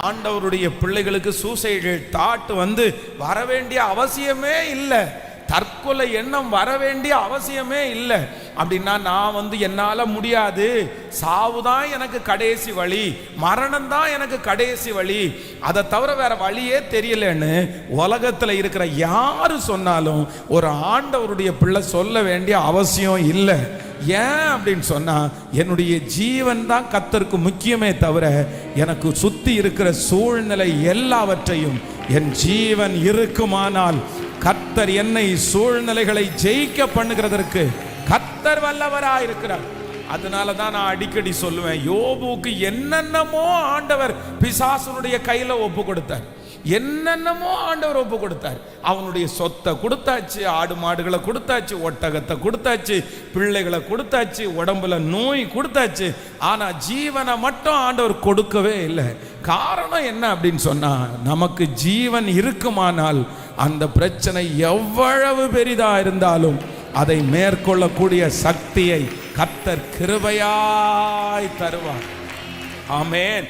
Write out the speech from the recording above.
ஆண்டவருடைய பிள்ளைகளுக்கு suicidal thought வர வேண்டிய அவசியமே இல்லை. தற்கொலை எண்ணம் வர வேண்டிய அவசியமே இல்லை. அப்படின்னா நான் என்னால் முடியாது, சாவுதான் எனக்கு கடைசி வழி, மரணம் தான் எனக்கு கடைசி வழி, அதை தவிர வேற வழியே தெரியலன்னு உலகத்தில் இருக்கிற யாரு சொன்னாலும் ஒரு ஆண்டவருடைய பிள்ளை சொல்ல வேண்டிய அவசியம் இல்லை. ஏன் அப்படின்னு சொன்னா, என்னுடைய ஜீவன் தான் கர்த்தருக்கு முக்கியமே தவிர எனக்கு சுத்தி இருக்கிற சூழ்நிலை எல்லாவற்றையும், என் ஜீவன் இருக்குமானால் கர்த்தர் என்னை சூழ்நிலைகளை ஜெயிக்க பண்ணுகிறதற்கு கர்த்தர் வல்லவராயிருக்கிறார். அதனால தான் நான் அடிக்கடி சொல்லுவேன், யோபுக்கு என்னென்னமோ ஆண்டவர் பிசாசுனுடைய கையில ஒப்பு கொடுத்தார், என்னென்னமோ ஆண்டவர் ஒப்பு கொடுத்தார். அவனுடைய சொத்தை கொடுத்தாச்சு, ஆடு மாடுகளை கொடுத்தாச்சு, ஒட்டகத்தை கொடுத்தாச்சு, பிள்ளைகளை கொடுத்தாச்சு, உடம்புல நோய் கொடுத்தாச்சு. ஆனா ஜீவனை மட்டும் ஆண்டவர் கொடுக்கவே இல்லை. காரணம் என்ன அப்படின்னு சொன்னா, நமக்கு ஜீவன் இருக்குமானால் அந்த பிரச்சனை எவ்வளவு பெரிதா இருந்தாலும் அதை மேற்கொள்ளக்கூடிய சக்தியை கர்த்தர் கிருபையாய் தருவார். ஆமென்.